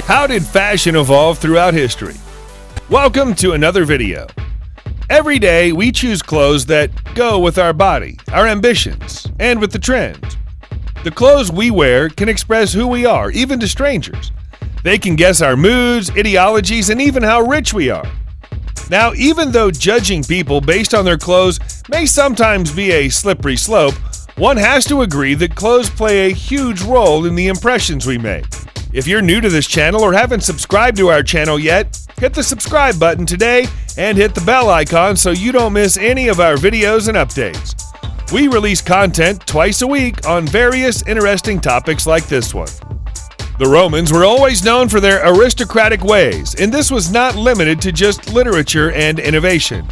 How did fashion evolve throughout history? Welcome to another video. Every day we choose clothes that go with our body, our ambitions, and with the trends. The clothes we wear can express who we are, even to strangers. They can guess our moods, ideologies, and even how rich we are. Now, even though judging people based on their clothes may sometimes be a slippery slope, one has to agree that clothes play a huge role in the impressions we make. If you're new to this channel or haven't subscribed to our channel yet, hit the subscribe button today and hit the bell icon so you don't miss any of our videos and updates. We release content twice a week on various interesting topics like this one. The Romans were always known for their aristocratic ways, and this was not limited to just literature and innovation.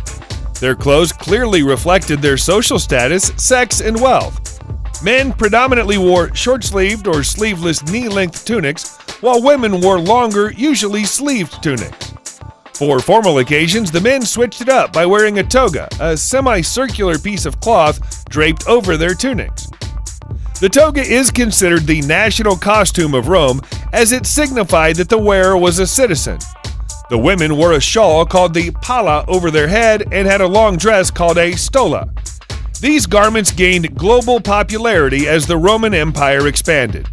Their clothes clearly reflected their social status, sex, and wealth. Men predominantly wore short-sleeved or sleeveless knee-length tunics, while women wore longer, usually sleeved tunics. For formal occasions, the men switched it up by wearing a toga, a semicircular piece of cloth draped over their tunics. The toga is considered the national costume of Rome, as it signified that the wearer was a citizen. The women wore a shawl called the palla over their head and had a long dress called a stola. These garments gained global popularity as the Roman Empire expanded.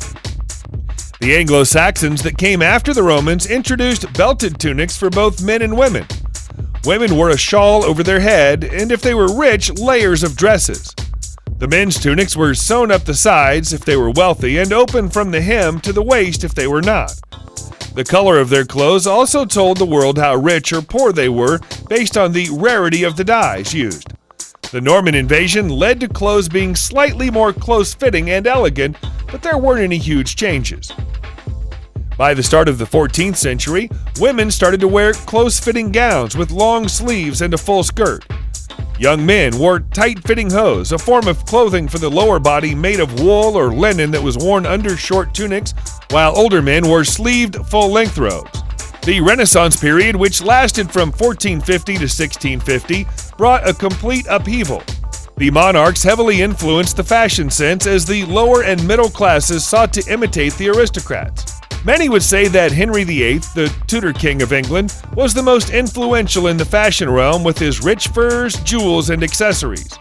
The Anglo-Saxons that came after the Romans introduced belted tunics for both men and women. Women wore a shawl over their head, and if they were rich, layers of dresses. The men's tunics were sewn up the sides if they were wealthy and open from the hem to the waist if they were not. The color of their clothes also told the world how rich or poor they were based on the rarity of the dyes used. The Norman invasion led to clothes being slightly more close-fitting and elegant, but there weren't any huge changes. By the start of the 14th century, women started to wear close-fitting gowns with long sleeves and a full skirt. Young men wore tight-fitting hose, a form of clothing for the lower body made of wool or linen that was worn under short tunics, while older men wore sleeved, full-length robes. The Renaissance period, which lasted from 1450 to 1650, brought a complete upheaval. The monarchs heavily influenced the fashion sense as the lower and middle classes sought to imitate the aristocrats. Many would say that Henry VIII, the Tudor King of England, was the most influential in the fashion realm with his rich furs, jewels, and accessories.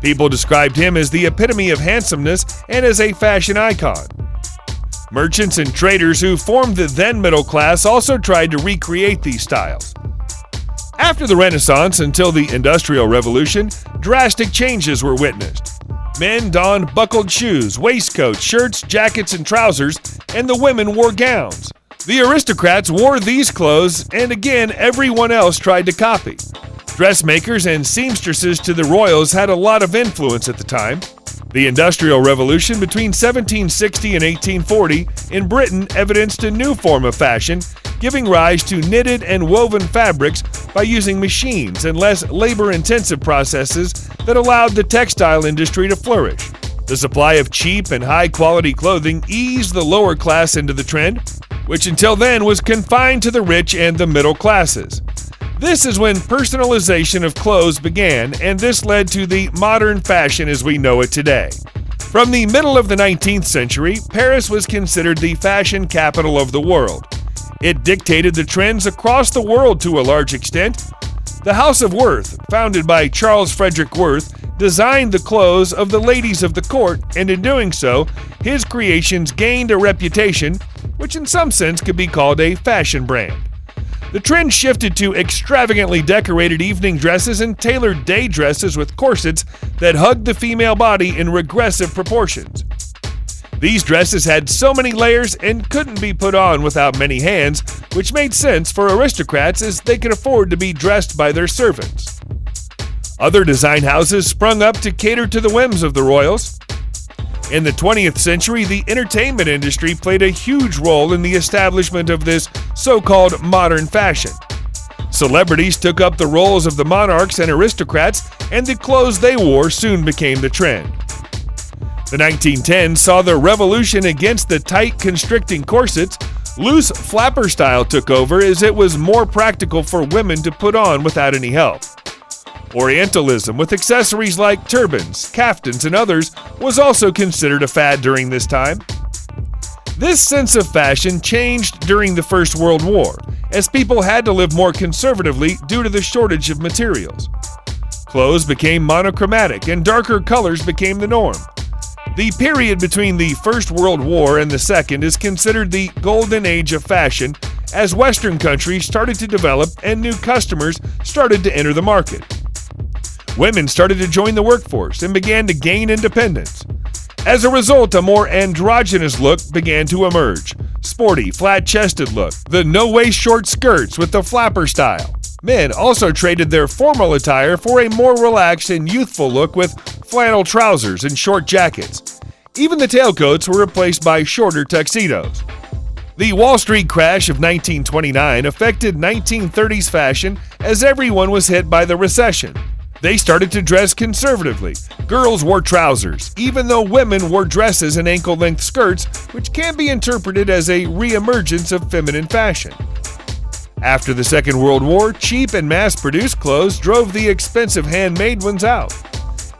People described him as the epitome of handsomeness and as a fashion icon. Merchants and traders who formed the then middle class also tried to recreate these styles. After the Renaissance until the Industrial Revolution, drastic changes were witnessed. Men donned buckled shoes, waistcoats, shirts, jackets, and trousers, and the women wore gowns. The aristocrats wore these clothes, and again, everyone else tried to copy. Dressmakers and seamstresses to the royals had a lot of influence at the time. The Industrial Revolution between 1760 and 1840 in Britain evidenced a new form of fashion, giving rise to knitted and woven fabrics by using machines and less labor-intensive processes that allowed the textile industry to flourish. The supply of cheap and high-quality clothing eased the lower class into the trend, which until then was confined to the rich and the middle classes. This is when personalization of clothes began, and this led to the modern fashion as we know it today. From the middle of the 19th century, Paris was considered the fashion capital of the world. It dictated the trends across the world to a large extent. The House of Worth, founded by Charles Frederick Worth, designed the clothes of the ladies of the court, and in doing so, his creations gained a reputation, which in some sense could be called a fashion brand. The trend shifted to extravagantly decorated evening dresses and tailored day dresses with corsets that hugged the female body in regressive proportions. These dresses had so many layers and couldn't be put on without many hands, which made sense for aristocrats as they could afford to be dressed by their servants. Other design houses sprung up to cater to the whims of the royals. In the 20th century, the entertainment industry played a huge role in the establishment of this so-called modern fashion. Celebrities took up the roles of the monarchs and aristocrats, and the clothes they wore soon became the trend. The 1910s saw the revolution against the tight, constricting corsets. Loose flapper style took over as it was more practical for women to put on without any help. Orientalism, with accessories like turbans, kaftans, and others, was also considered a fad during this time. This sense of fashion changed during the First World War, as people had to live more conservatively due to the shortage of materials. Clothes became monochromatic and darker colors became the norm. The period between the First World War and the Second is considered the golden age of fashion, as Western countries started to develop and new customers started to enter the market. Women started to join the workforce and began to gain independence. As a result, a more androgynous look began to emerge. Sporty, flat-chested look, the no-waist short skirts with the flapper style. Men also traded their formal attire for a more relaxed and youthful look with flannel trousers and short jackets. Even the tailcoats were replaced by shorter tuxedos. The Wall Street crash of 1929 affected 1930s fashion as everyone was hit by the recession. They started to dress conservatively. Girls wore trousers, even though women wore dresses and ankle-length skirts, which can be interpreted as a re-emergence of feminine fashion. After the Second World War, cheap and mass-produced clothes drove the expensive handmade ones out.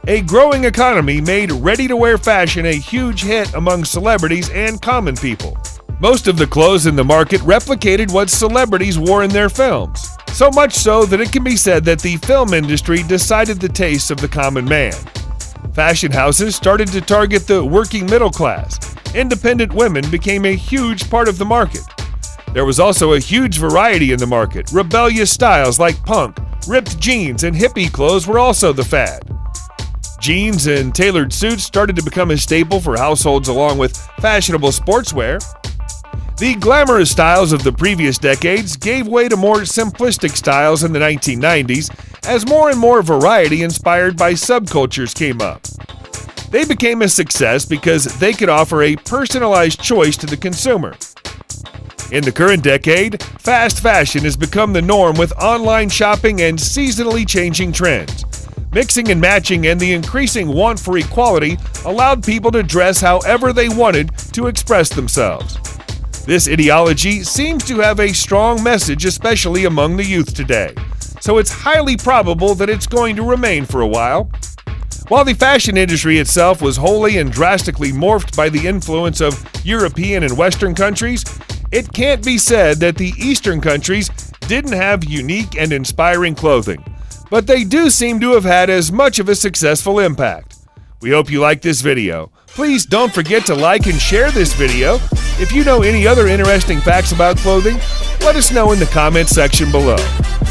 A growing economy made ready-to-wear fashion a huge hit among celebrities and common people. Most of the clothes in the market replicated what celebrities wore in their films, so much so that it can be said that the film industry decided the tastes of the common man. Fashion houses started to target the working middle class. Independent women became a huge part of the market. There was also a huge variety in the market. Rebellious styles like punk, ripped jeans, and hippie clothes were also the fad. Jeans and tailored suits started to become a staple for households along with fashionable sportswear. The glamorous styles of the previous decades gave way to more simplistic styles in the 1990s as more and more variety inspired by subcultures came up. They became a success because they could offer a personalized choice to the consumer. In the current decade, fast fashion has become the norm with online shopping and seasonally changing trends. Mixing and matching and the increasing want for equality allowed people to dress however they wanted to express themselves. This ideology seems to have a strong message, especially among the youth today, so it's highly probable that it's going to remain for a while. While the fashion industry itself was wholly and drastically morphed by the influence of European and Western countries, it can't be said that the Eastern countries didn't have unique and inspiring clothing, but they do seem to have had as much of a successful impact. We hope you like this video. Please don't forget to like and share this video. If you know any other interesting facts about clothing, let us know in the comments section below.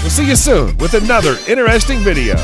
We'll see you soon with another interesting video.